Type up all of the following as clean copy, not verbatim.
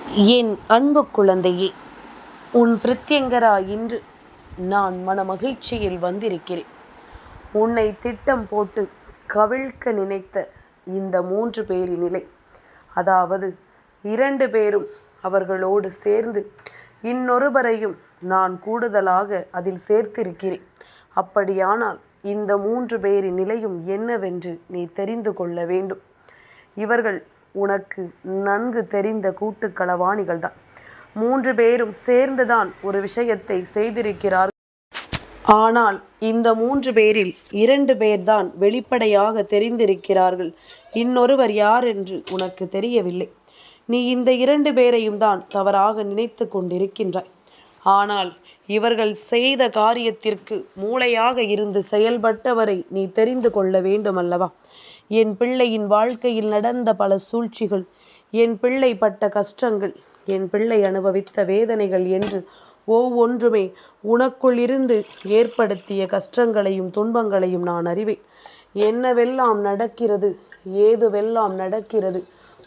என் அன்பு குழந்தையே, உன் பிரித்யங்கரா இன்று நான் மனமகிழ்ச்சியில் வந்திருக்கிறேன். உன்னை திட்டம் போட்டு கவிழ்க்க நினைத்த இந்த 3 பேரின் நிலை, அதாவது 2 பேரும் அவர்களோடு சேர்ந்து இன்னொருவரையும் நான் கூடுதலாக அதில் சேர்த்திருக்கிறேன். அப்படியானால் இந்த 3 பேரின் நிலையும் என்னவென்று நீ தெரிந்து கொள்ள வேண்டும். இவர்கள் உனக்கு நன்கு தெரிந்த கூட்டுக்களவாணிகள்தான். 3 பேரும் சேர்ந்துதான் ஒரு விஷயத்தை செய்திருக்கிறார்கள். ஆனால் இந்த 3 பேரில் 2 பேர்தான் வெளிப்படையாக தெரிந்திருக்கிறார்கள். இன்னொருவர் யார் என்று உனக்கு தெரியவில்லை. நீ இந்த 2 பேரையும் தான் தவறாக நினைத்து கொண்டிருக்கின்றாய். ஆனால் இவர்கள் செய்த காரியத்திற்கு மூளையாக இருந்து செயல்பட்டவரை நீ தெரிந்து கொள்ள வேண்டுமல்லவா? என் பிள்ளையின் வாழ்க்கையில் நடந்த பல சூழ்ச்சிகள், என் பிள்ளை பட்ட கஷ்டங்கள், என் பிள்ளை அனுபவித்த வேதனைகள் என்று ஒவ்வொன்றுமே உனக்குள் இருந்து ஏற்படுத்திய கஷ்டங்களையும் துன்பங்களையும் நான் அறிவேன். என்னவெல்லாம் நடக்கிறது, ஏதுவெல்லாம் நடக்கிறது,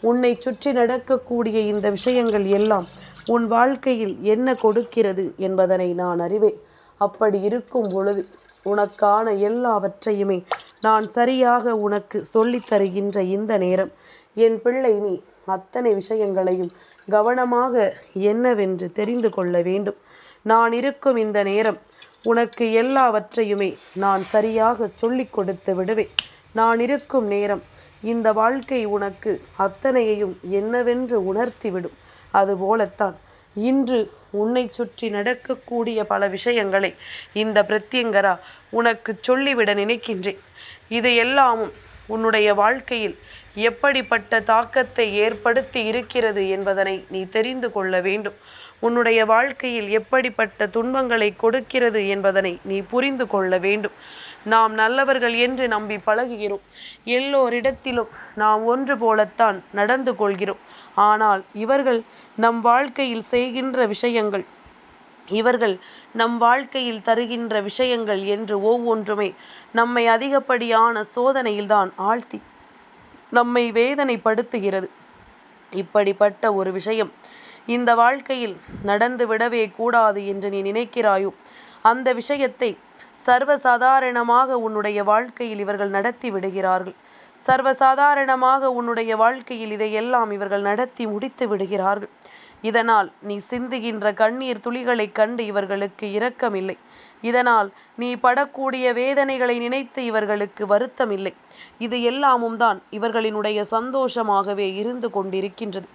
உன்னை சுற்றி நடக்கக்கூடிய இந்த விஷயங்கள் எல்லாம் உன் வாழ்க்கையில் என்ன கொடுக்கிறது என்பதனை நான் அறிவேன். அப்படி இருக்கும் பொழுது உனக்கான எல்லாவற்றையுமே நான் சரியாக உனக்கு சொல்லித் தருகின்ற இந்த நேரம், என் பிள்ளை, நீ அத்தனை விஷயங்களையும் கவனமாக என்னவென்று தெரிந்து கொள்ள வேண்டும். நான் இருக்கும் இந்த நேரம் உனக்கு எல்லாவற்றையுமே நான் சரியாக சொல்லிக் கொடுத்து விடுவேன். நான் இருக்கும் நேரம் இந்த வாழ்க்கை உனக்கு அத்தனையையும் என்னவென்று உணர்த்திவிடும். அதுபோலத்தான் இன்று உன்னை சுற்றி நடக்கக்கூடிய பல விஷயங்களை இந்த பிரத்யங்கரா உனக்கு சொல்லிவிட நினைக்கின்றேன். இது எல்லாமும் உன்னுடைய வாழ்க்கையில் எப்படிப்பட்ட தாக்கத்தை ஏற்படுத்தி இருக்கிறது என்பதனை நீ தெரிந்து கொள்ள வேண்டும். உன்னுடைய வாழ்க்கையில் எப்படிப்பட்ட துன்பங்களை கொடுக்கிறது என்பதனை நீ புரிந்து கொள்ள வேண்டும். நாம் நல்லவர்கள் என்று நம்பி பழகுகிறோம். எல்லோரிடத்திலும் நாம் ஒன்று போலத்தான் நடந்து கொள்கிறோம். ஆனால் இவர்கள் நம் வாழ்க்கையில் செய்கின்ற விஷயங்கள், இவர்கள் நம் வாழ்க்கையில் தருகின்ற விஷயங்கள் என்று ஒவ்வொன்றுமே நம்மை அதிகப்படியான சோதனையில்தான் ஆழ்த்தி நம்மை வேதனைப்படுத்துகிறது. இப்படிப்பட்ட ஒரு விஷயம் இந்த வாழ்க்கையில் நடந்து விடவே கூடாது என்று நீ நினைக்கிறாயோ, அந்த விஷயத்தை சர்வசாதாரணமாக உன்னுடைய வாழ்க்கையில் இவர்கள் நடத்தி விடுகிறார்கள். சர்வசாதாரணமாக உன்னுடைய வாழ்க்கையில் இதையெல்லாம் இவர்கள் நடத்தி முடித்து விடுகிறார்கள். இதனால் நீ சிந்துகின்ற கண்ணீர் துளிகளை கண்டு இவர்களுக்கு இரக்கமில்லை. இதனால் நீ படக்கூடிய வேதனைகளை நினைத்து இவர்களுக்கு வருத்தமில்லை. இது எல்லாமும் தான் இவர்களினுடைய சந்தோஷமாகவே இருந்து கொண்டிருக்கின்றது.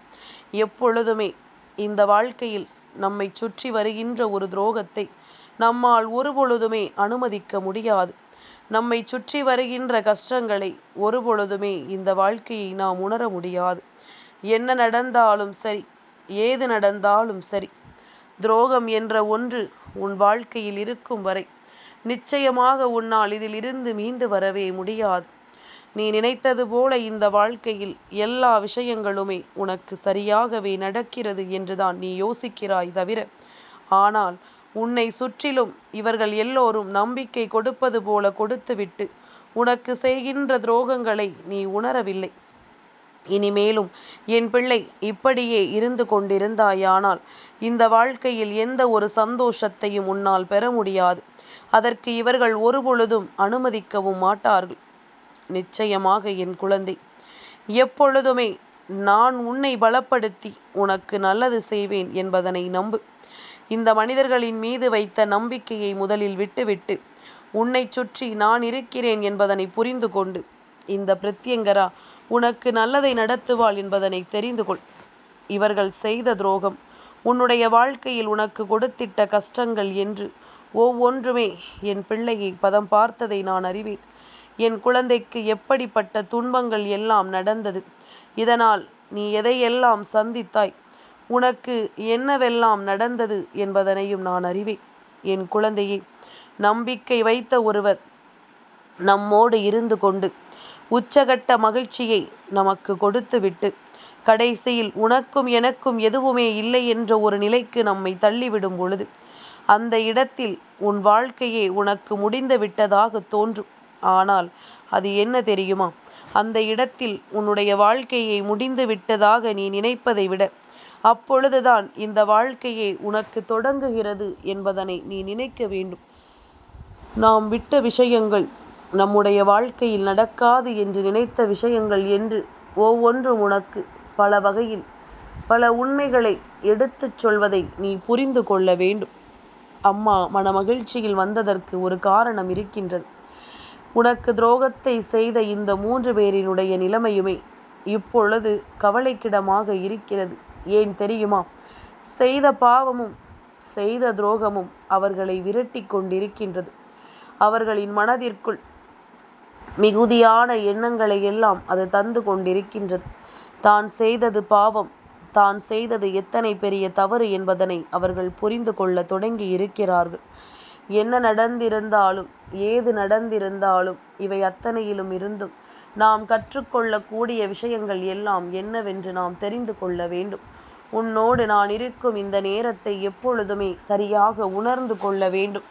எப்பொழுதுமே இந்த வாழ்க்கையில் நம்மை சுற்றி வருகின்ற ஒரு துரோகத்தை நம்மால் ஒருபொழுதுமே அனுமதிக்க முடியாது. நம்மை சுற்றி வருகின்ற கஷ்டங்களை ஒருபொழுதுமே இந்த வாழ்க்கையை நாம் உணர முடியாது. என்ன நடந்தாலும் சரி, ஏது நடந்தாலும் சரி, துரோகம் என்ற ஒன்று உன் வாழ்க்கையில் இருக்கும் வரை நிச்சயமாக உன்னால் இதில் இருந்து மீண்டு வரவே முடியாது. நீ நினைத்தது போல இந்த வாழ்க்கையில் எல்லா விஷயங்களுமே உனக்கு சரியாகவே நடக்கிறது என்றுதான் நீ யோசிக்கிறாய் தவிர, ஆனால் உன்னை சுற்றிலும் இவர்கள் எல்லோரும் நம்பிக்கை கொடுப்பது போல கொடுத்துவிட்டு உனக்கு செய்கின்ற துரோகங்களை நீ உணரவில்லை. இனிமேலும் என் பிள்ளை இப்படியே இருந்து கொண்டிருந்தாயானால் இந்த வாழ்க்கையில் எந்த ஒரு சந்தோஷத்தையும் உன்னால் பெற முடியாது. அதற்கு இவர்கள் ஒருபொழுதும் அனுமதிக்கவும் மாட்டார்கள். நிச்சயமாக என் குழந்தை, எப்பொழுதுமே நான் உன்னை பலப்படுத்தி உனக்கு நல்லது செய்வேன் என்பதனை நம்பு. இந்த மனிதர்களின் மீது வைத்த நம்பிக்கையை முதலில் விட்டுவிட்டு உன்னை சுற்றி நான் இருக்கிறேன் என்பதனை புரிந்து கொண்டு இந்த பிரத்யங்கரா உனக்கு நல்லதை நடத்துவாள் என்பதனை தெரிந்து கொள். இவர்கள் செய்த துரோகம், உன்னுடைய வாழ்க்கையில் உனக்கு கொடுத்திட்ட கஷ்டங்கள் என்று ஒவ்வொன்றுமே என் பிள்ளையை பதம் பார்த்ததை நான் அறிவேன். என் குழந்தைக்கு எப்படிப்பட்ட துன்பங்கள் எல்லாம் நடந்தது, இதனால் நீ எதையெல்லாம் சந்தித்தாய், உனக்கு என்னவெல்லாம் நடந்தது என்பதனையும் நான் அறிவேன். என் குழந்தையே, நம்பிக்கை வைத்த ஒருவர் நம்மோடு இருந்து கொண்டு உச்சகட்ட மகிழ்ச்சியை நமக்கு கொடுத்துவிட்டு கடைசியில் உனக்கும் எனக்கும் எதுவுமே இல்லை என்ற ஒரு நிலைக்கு நம்மை தள்ளிவிடும் பொழுது அந்த இடத்தில் உன் வாழ்க்கையே உனக்கு முடிந்து விட்டதாக தோன்றும். ஆனால் அது என்ன தெரியுமா? அந்த இடத்தில் உன்னுடைய வாழ்க்கையை முடிந்து விட்டதாக நீ நினைப்பதை விட அப்பொழுதுதான் இந்த வாழ்க்கையே உனக்கு தொடங்குகிறது என்பதனை நீ நினைக்க வேண்டும். நாம் விட்ட விஷயங்கள், நம்முடைய வாழ்க்கையில் நடக்காது என்று நினைத்த விஷயங்கள் என்று ஒவ்வொன்றும் உனக்கு பல வகையில் பல உண்மைகளை எடுத்துச் சொல்வதை நீ புரிந்து கொள்ள வேண்டும். அம்மா மனமகிழ்ச்சியில் வந்ததற்கு ஒரு காரணம் இருக்கின்றது. உனக்கு துரோகத்தை செய்த இந்த 3 பேரினுடைய நிலைமையுமே இப்பொழுது கவலைக்கிடமாக இருக்கிறது. ஏன் தெரியுமா? செய்த பாவமும் செய்த துரோகமும் அவர்களை விரட்டி கொண்டிருக்கின்றது. அவர்களின் மனதிற்குள் மிகுதியான எண்ணங்களை எல்லாம் அது தந்து கொண்டிருக்கின்றது. தான் செய்தது பாவம், தான் செய்தது எத்தனை பெரிய தவறு என்பதனை அவர்கள் புரிந்து கொள்ள தொடங்கி இருக்கிறார்கள். என்ன நடந்திருந்தாலும், ஏது நடந்திருந்தாலும், இவை அத்தனையிலும் இருந்தும் நாம் கற்றுக்கொள்ளக்கூடிய விஷயங்கள் எல்லாம் என்னவென்று நாம் தெரிந்து கொள்ள வேண்டும். உன்னோடு நான் இருக்கும் இந்த நேரத்தை எப்பொழுதுமே சரியாக உணர்ந்து கொள்ள வேண்டும்.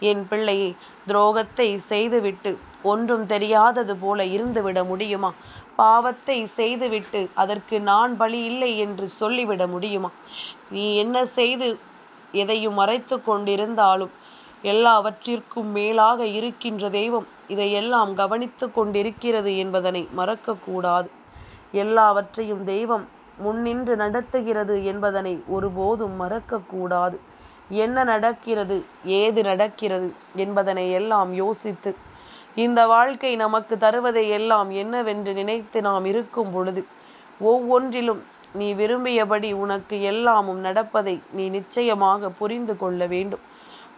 என் பிள்ளையை, துரோகத்தை செய்துவிட்டு ஒன்றும் தெரியாதது போல இருந்துவிட முடியுமா? பாவத்தை செய்துவிட்டு அதற்கு நான் பலி இல்லை என்று சொல்லிவிட முடியுமா? நீ என்ன செய்து எதையும் மறைத்து கொண்டிருந்தாலும் எல்லாவற்றிற்கும் மேலாக இருக்கின்ற தெய்வம் இதையெல்லாம் கவனித்து கொண்டிருக்கிறது என்பதனை மறக்கக்கூடாது. எல்லாவற்றையும் தெய்வம் முன்னின்று நடத்துகிறது என்பதனை ஒருபோதும் மறக்கக்கூடாது. என்ன நடக்கிறது, ஏது நடக்கிறது என்பதனை எல்லாம் யோசித்து இந்த வாழ்க்கை நமக்கு தருவதை எல்லாம் என்னவென்று நினைத்து நாம் இருக்கும் பொழுது ஒவ்வொன்றிலும் நீ விரும்பியபடி உனக்கு எல்லாமும் நடப்பதை நீ நிச்சயமாக புரிந்து கொள்ள வேண்டும்.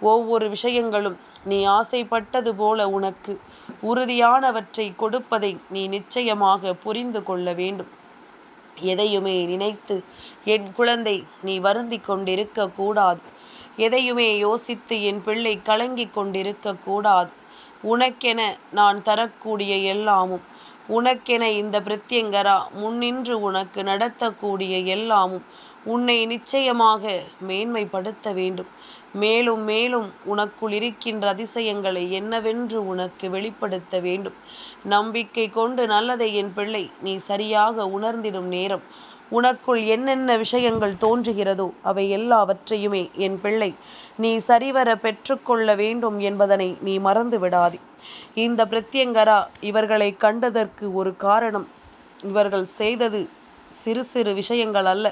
ஒவ்வொரு விஷயங்களும் நீ ஆசைப்பட்டது போல உனக்கு உறுதியானவற்றை கொடுப்பதை நீ நிச்சயமாக புரிந்து கொள்ள வேண்டும். எதையுமே நினைத்து என் குழந்தை நீ வருந்தி கொண்டிருக்க கூடாது. எதையுமே யோசித்து என் பிள்ளை கலங்கி கொண்டிருக்க கூடாது. உனக்கென நான் தரக்கூடிய எல்லாமும், உனக்கென இந்த பிரத்யங்கரா முன்னின்று உனக்கு நடத்தக்கூடிய எல்லாமும் உன்னை நிச்சயமாக மேன்மைப்படுத்த வேண்டும். மேலும் மேலும் உனக்குள் இருக்கின்ற அதிசயங்களை என்னவென்று உனக்கு வெளிப்படுத்த வேண்டும். நம்பிக்கை கொண்டு நல்லதை என் பிள்ளை நீ சரியாக உணர்ந்திடும் நேரம் உனக்குள் என்னென்ன விஷயங்கள் தோன்றுகிறதோ அவை எல்லாவற்றையுமே என் பிள்ளை நீ சரிவர பெற்றுக்கொள்ள வேண்டும் என்பதனை நீ மறந்து விடாதே. இந்த பிரத்யங்கரா இவர்களை கண்டதற்கு ஒரு காரணம். இவர்கள் செய்தது சிறு சிறு விஷயங்கள் அல்ல.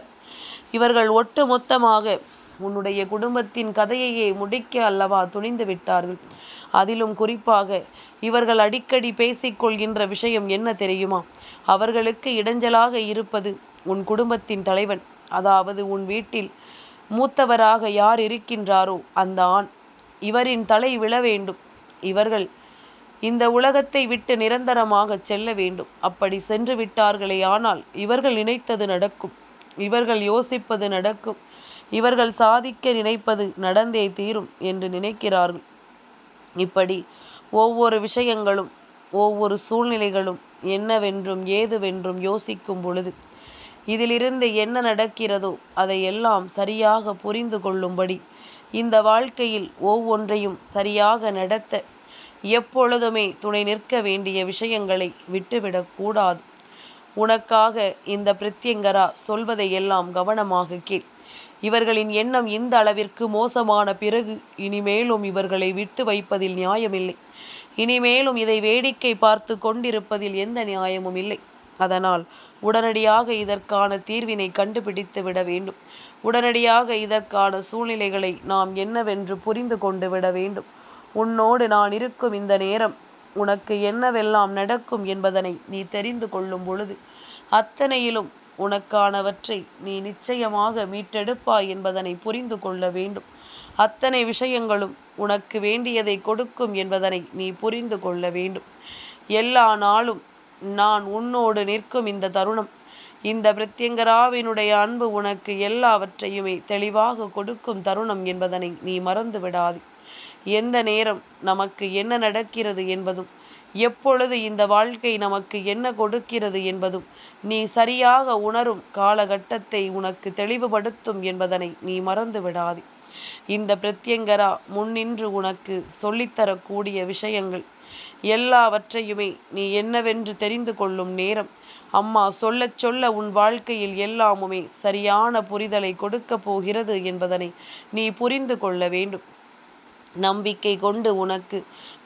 இவர்கள் ஒட்டுமொத்தமாக உன்னுடைய குடும்பத்தின் கதையையே முடிக்க அல்லவா துணிந்து விட்டார்கள். அதிலும் குறிப்பாக இவர்கள் அடிக்கடி பேசிக்கொள்கின்ற விஷயம் என்ன தெரியுமா? அவர்களுக்கு இடைஞ்சலாக இருப்பது உன் குடும்பத்தின் தலைவன், அதாவது உன் வீட்டில் மூத்தவராக யார் இருக்கின்றாரோ அந்த ஆண். இவரின் தலை விழ வேண்டும். இவர்கள் இந்த உலகத்தை விட்டு நிரந்தரமாக செல்ல வேண்டும். அப்படி சென்று விட்டார்களே ஆனால் இவர்கள் நினைத்தது நடக்கும், இவர்கள் யோசிப்பது நடக்கும், இவர்கள் சாதிக்க நினைப்பது நடந்தே தீரும் என்று நினைக்கிறார்கள். இப்படி ஒவ்வொரு விஷயங்களும் ஒவ்வொரு சூழ்நிலைகளும் என்னவென்றும் ஏதுவென்றும் யோசிக்கும் பொழுது இதிலிருந்து என்ன நடக்கிறதோ அதையெல்லாம் சரியாக புரிந்து கொள்ளும்படி இந்த வாழ்க்கையில் ஒவ்வொன்றையும் சரியாக நடத்த எப்பொழுதுமே துணை நிற்க வேண்டிய விஷயங்களை விட்டுவிடக்கூடாது. உனக்காக இந்த பிரத்யங்கரா சொல்வதையெல்லாம் கவனமாக கேள். இவர்களின் எண்ணம் இந்த அளவிற்கு மோசமான பிறகு இனிமேலும் இவர்களை விட்டு வைப்பதில் நியாயமில்லை. இனிமேலும் இதை வேடிக்கை பார்த்து கொண்டிருப்பதில் எந்த நியாயமும் இல்லை. அதனால் உடனடியாக இதற்கான தீர்வினை கண்டுபிடித்து விட வேண்டும். உடனடியாக இதற்கான சூழ்நிலைகளை நாம் என்னவென்று புரிந்து கொண்டு விட வேண்டும். உன்னோடு நான் இருக்கும் இந்த நேரம் உனக்கு என்னவெல்லாம் நடக்கும் என்பதனை நீ தெரிந்து கொள்ளும் பொழுது அத்தனையிலும் உனக்கானவற்றை நீ நிச்சயமாக மீட்டெடுப்பாய் என்பதனை புரிந்து கொள்ள வேண்டும். அத்தனை விஷயங்களும் உனக்கு வேண்டியதை கொடுக்கும் என்பதனை நீ புரிந்து கொள்ள வேண்டும். எல்லா நாளும் நான் உன்னோடு நிற்கும் இந்த தருணம், இந்த பிரத்யங்கராவினுடைய அன்பு உனக்கு எல்லாவற்றையுமே தெளிவாக கொடுக்கும் தருணம் என்பதனை நீ மறந்து விடாதே. எந்த நேரம் நமக்கு என்ன நடக்கிறது என்பதும், எப்பொழுது இந்த வாழ்க்கை நமக்கு என்ன கொடுக்கிறது என்பதும் நீ சரியாக உணரும் காலகட்டத்தை உனக்கு தெளிவுபடுத்தும் என்பதனை நீ மறந்து விடாதே. இந்த பிரத்யங்கரா முன்னின்று உனக்கு சொல்லித்தரக்கூடிய விஷயங்கள் எல்லாவற்றையுமே நீ என்னவென்று தெரிந்து கொள்ளும் நேரம் அம்மா சொல்லச் சொல்ல உன் வாழ்க்கையில் எல்லாமுமே சரியான புரிதலை கொடுக்க போகிறது என்பதனை நீ புரிந்து கொள்ள வேண்டும். நம்பிக்கை கொண்டு உனக்கு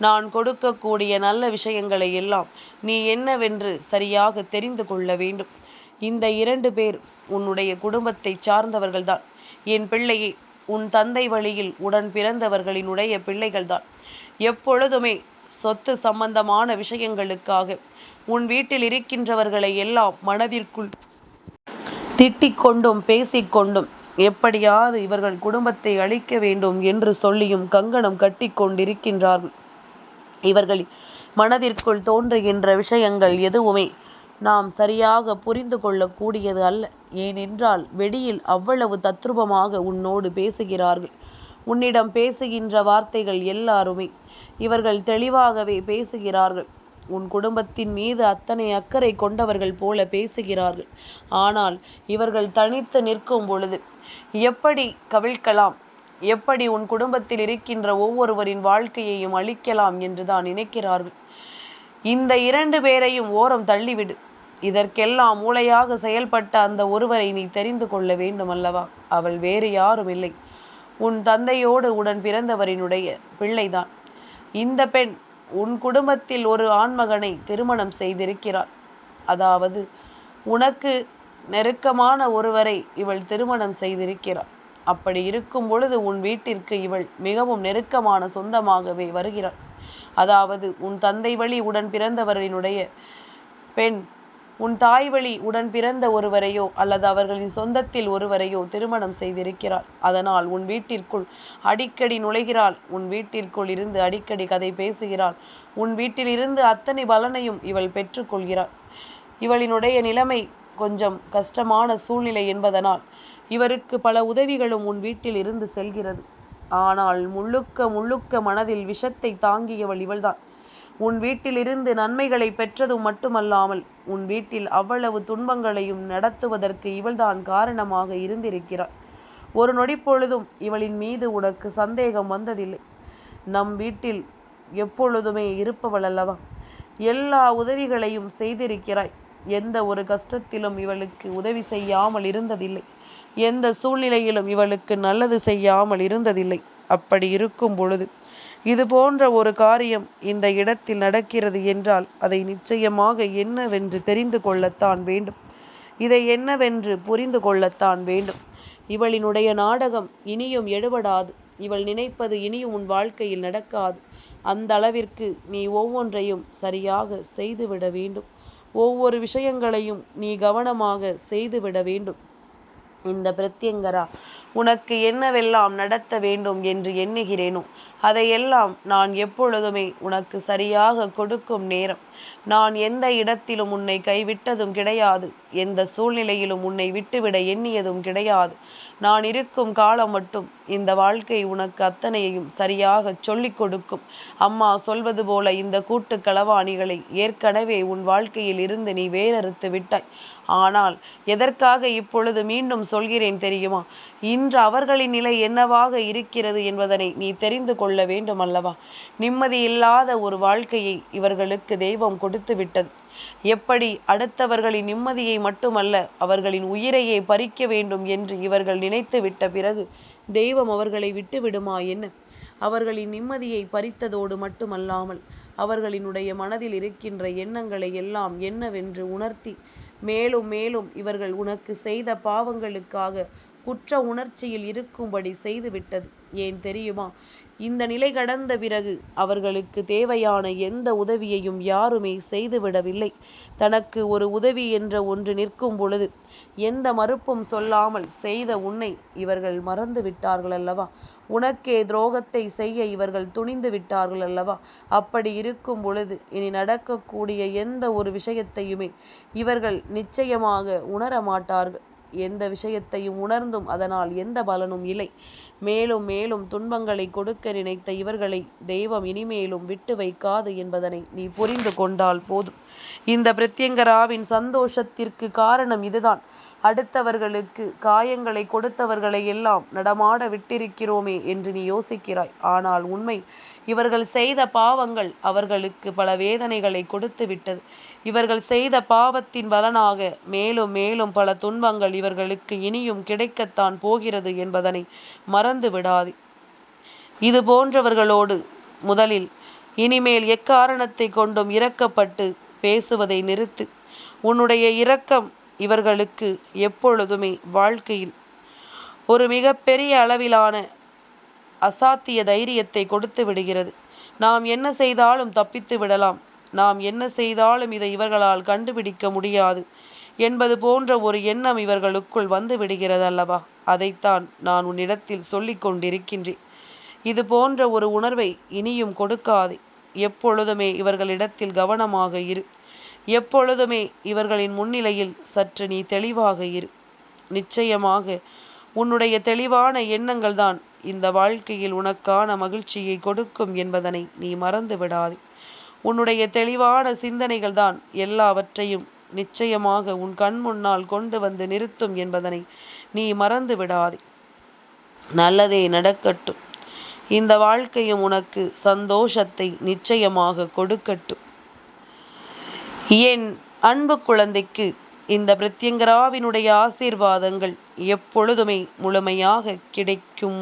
நான் கொடுக்கக்கூடிய நல்ல விஷயங்களை எல்லாம் நீ என்னவென்று சரியாக தெரிந்து கொள்ள வேண்டும். இந்த 2 பேர் உன்னுடைய குடும்பத்தை சார்ந்தவர்கள்தான். என் பிள்ளையே, உன் தந்தை வழியில் உடன் பிறந்தவர்களினுடைய பிள்ளைகள்தான். எப்பொழுதுமே சொத்து சம்பந்தமான விஷயங்களுக்காக உன் வீட்டில் இருக்கின்றவர்களை எல்லாம் மனதிற்குள் திட்டிக்கொண்டும் பேசிக்கொண்டும் எப்படியாவது இவர்கள் குடும்பத்தை அழிக்க வேண்டும் என்று சொல்லியும் கங்கணம் கட்டி கொண்டிருக்கின்றார்கள். இவர்கள் மனதிற்குள் தோன்றுகின்ற விஷயங்கள் எதுவுமே நாம் சரியாக புரிந்து கொள்ளக்கூடியது அல்ல. ஏனென்றால் வெளியில் அவ்வளவு தத்ரூபமாக உன்னோடு பேசுகிறார்கள். உன்னிடம் பேசுகின்ற வார்த்தைகள் எல்லாருமே இவர்கள் தெளிவாகவே பேசுகிறார்கள். உன் குடும்பத்தின் மீது அத்தனை அக்கறை கொண்டவர்கள் போல பேசுகிறார்கள். ஆனால் இவர்கள் தனித்து நிற்கும் பொழுது எப்படி கவிழ்க்கலாம், எப்படி உன் குடும்பத்தில் இருக்கின்ற ஒவ்வொருவரின் வாழ்க்கையையும் அழிக்கலாம் என்றுதான் நினைக்கிறார்கள். இந்த 2 பேரையும் ஓரம் தள்ளிவிடு. இதற்கெல்லாம் மூளையாக செயல்பட்ட அந்த ஒருவரை நீ தெரிந்து கொள்ள வேண்டும் அல்லவா? அவள் வேறு யாரும் இல்லை, உன் தந்தையோடு உடன் பிறந்தவரினுடைய பிள்ளைதான். இந்த பெண் உன் குடும்பத்தில் ஒரு ஆண்மகனை திருமணம் செய்திருக்கிறாள். அதாவது உனக்கு நெருக்கமான ஒருவரை இவள் திருமணம் செய்திருக்கிறாள். அப்படி இருக்கும் பொழுது உன் வீட்டிற்கு இவள் மிகவும் நெருக்கமான சொந்தமாகவே வருகிறாள். அதாவது உன் தந்தை வழி உடன் பிறந்தவரினுடைய பெண் உன் தாய் வழி உடன் பிறந்த ஒருவரையோ அல்லது அவர்களின் சொந்தத்தில் ஒருவரையோ திருமணம் செய்திருக்கிறாள். அதனால் உன் வீட்டிற்குள் அடிக்கடி நுழைகிறாள். உன் வீட்டிற்குள் இருந்து அடிக்கடி கதை பேசுகிறாள். உன் வீட்டில் இருந்து அத்தனை பலனையும் இவள் பெற்றுக்கொள்கிறாள். இவளினுடைய நிலைமை கொஞ்சம் கஷ்டமான சூழ்நிலை என்பதனால் இவருக்கு பல உதவிகளும் உன் வீட்டில் இருந்து செல்கிறது. ஆனால் முழுக்க முழுக்க மனதில் விஷத்தை தாங்கியவள் இவள்தான். உன் வீட்டிலிருந்து நன்மைகளை பெற்றதும் மட்டுமல்லாமல் உன் வீட்டில் அவ்வளவு துன்பங்களையும் நடத்துவதற்கு இவள்தான் காரணமாக இருந்திருக்கிறாள். ஒரு நொடி பொழுதும் இவளின் மீது உனக்கு சந்தேகம் வந்ததில்லை. நம் வீட்டில் எப்பொழுதுமே இருப்பவள் அல்லவா? எல்லா உதவிகளையும் செய்திருக்கிறாய். எந்த ஒரு கஷ்டத்திலும் இவளுக்கு உதவி செய்யாமல் இருந்ததில்லை. எந்த சூழ்நிலையிலும் இவளுக்கு நல்லது செய்யாமல் இருந்ததில்லை. அப்படி இருக்கும் பொழுது இது போன்ற ஒரு காரியம் இந்த இடத்தில் நடக்கிறது என்றால் அதை நிச்சயமாக என்னவென்று தெரிந்து கொள்ளத்தான் வேண்டும். இதை என்னவென்று புரிந்து கொள்ளத்தான் வேண்டும். இவளினுடைய நாடகம் இனியும் எடுபடாது. இவள் நினைப்பது இனியும் உன் வாழ்க்கையில் நடக்காது. அந்த அளவிற்கு நீ ஒவ்வொன்றையும் சரியாக செய்துவிட வேண்டும். ஒவ்வொரு விஷயங்களையும் நீ கவனமாக செய்துவிட வேண்டும். இந்த பிரத்யங்கரா உனக்கு என்னவெல்லாம் நடத்த வேண்டும் என்று எண்ணுகிறேனோ அதையெல்லாம் நான் எப்பொழுதுமே உனக்கு சரியாக கொடுக்கும் நேரம். நான் எந்த இடத்திலும் உன்னை கைவிட்டதும் கிடையாது. எந்த சூழ்நிலையிலும் உன்னை விட்டுவிட எண்ணியதும் கிடையாது. நான் இருக்கும் காலம் மட்டும் இந்த வாழ்க்கை உனக்கு அத்தனையையும் சரியாக சொல்லிக் கொடுக்கும். அம்மா சொல்வது போல இந்த கூட்டு களவாணிகளை ஏற்கனவே உன் வாழ்க்கையில் இருந்து நீ வேறறுத்து விட்டாய். ஆனால் எதற்காக இப்பொழுது மீண்டும் சொல்கிறேன் தெரியுமா? இன்று அவர்களின் நிலை என்னவாக இருக்கிறது என்பதனை நீ தெரிந்து கொள்ள வேண்டும் அல்லவா? நிம்மதியில்லாத ஒரு வாழ்க்கையை இவர்களுக்கு தெய்வம் கொடுத்து விட்டது. எப்படி அடுத்தவர்களின் நிம்மதியை மட்டுமல்ல அவர்களின் உயிரையே பறிக்க வேண்டும் என்று இவர்கள் நினைத்து விட்ட பிறகு தெய்வம் அவர்களை விட்டு விடுமா என்ன? அவர்களின் நிம்மதியை பறித்ததோடு மட்டுமல்லாமல் அவர்களினுடைய மனதில் இருக்கின்ற எண்ணங்களை எல்லாம் என்னவென்று உணர்த்தி மேலும் மேலும் இவர்கள் உனக்கு செய்த பாவங்களுக்காக குற்ற உணர்ச்சியில் இருக்கும்படி செய்துவிட்டது. ஏன் தெரியுமா? இந்த நிலை கடந்த பிறகு அவர்களுக்கு தேவையான எந்த உதவியையும் யாருமே செய்துவிடவில்லை. தனக்கு ஒரு உதவி என்ற ஒன்று நிற்கும் பொழுது எந்த மறுப்பும் சொல்லாமல் செய்த உன்னை இவர்கள் மறந்து விட்டார்கள் அல்லவா? உனக்கே துரோகத்தை செய்ய இவர்கள் துணிந்து விட்டார்கள் அல்லவா? அப்படி இருக்கும் பொழுது இனி நடக்கக்கூடிய எந்த ஒரு விஷயத்தையுமே இவர்கள் நிச்சயமாக உணர மாட்டார்கள். எந்த விஷயத்தையும் உணர்ந்தும் அதனால் எந்த பலனும் இல்லை. மேலும் மேலும் துன்பங்களை கொடுக்க நினைத்த இவர்களை தெய்வம் இனிமேலும் விட்டு வைக்காது என்பதனை நீ புரிந்து கொண்டால் போதும். இந்த பிரத்யங்கராவின் சந்தோஷத்திற்கு காரணம் இதுதான். அடுத்தவர்களுக்கு காயங்களை கொடுத்தவர்களை எல்லாம் நடமாட விட்டிருக்கிறோமே என்று நீ யோசிக்கிறாய். ஆனால் உண்மை, இவர்கள் செய்த பாவங்கள் அவர்களுக்கு பல வேதனைகளை கொடுத்து விட்டது. இவர்கள் செய்த பாவத்தின் பலனாக மேலும் மேலும் பல துன்பங்கள் இவர்களுக்கு இனியும் கிடைக்கத்தான் போகிறது என்பதனை மறந்து விடாதே. இது போன்றவர்களோடு முதலில் இனிமேல் எக்காரணத்தை கொண்டும் இரக்கப்பட்டு பேசுவதை நிறுத்து. உன்னுடைய இரக்கம் இவர்களுக்கு எப்பொழுதுமே வாழ்க்கையில் ஒரு மிகப்பெரிய அளவிலான அசாத்திய தைரியத்தை கொடுத்து விடுகிறது. நாம் என்ன செய்தாலும் தப்பித்து விடலாம், நாம் என்ன செய்தாலும் இதை இவர்களால் கண்டுபிடிக்க முடியாது என்பது போன்ற ஒரு எண்ணம் இவர்களுக்குள் வந்து விடுகிறது அல்லவா? அதைத்தான் நான் உன்னிடத்தில் சொல்லிக் கொண்டிருக்கின்றேன். இது போன்ற ஒரு உணர்வை இனியும் கொடுக்காதே. எப்பொழுதுமே இவர்களிடத்தில் கவனமாக இரு. எப்பொழுதுமே இவர்களின் முன்னிலையில் சற்று நீ தெளிவாக இரு. நிச்சயமாக உன்னுடைய தெளிவான எண்ணங்கள் தான் இந்த வாழ்க்கையில் உனக்கான மகிழ்ச்சியை கொடுக்கும் என்பதனை நீ மறந்து விடாதே. உன்னுடைய தெளிவான சிந்தனைகள் தான் எல்லாவற்றையும் நிச்சயமாக உன் கண் முன்னால் கொண்டு வந்து நிறுத்தும் என்பதனை நீ மறந்து விடாதே. நல்லதே நடக்கட்டும். இந்த வாழ்க்கையும் உனக்கு சந்தோஷத்தை நிச்சயமாக கொடுக்கட்டும். என் அன்பு குழந்தைக்கு இந்த பிரத்யங்கராவினுடைய ஆசீர்வாதங்கள் எப்பொழுதுமே முழுமையாக கிடைக்கும்.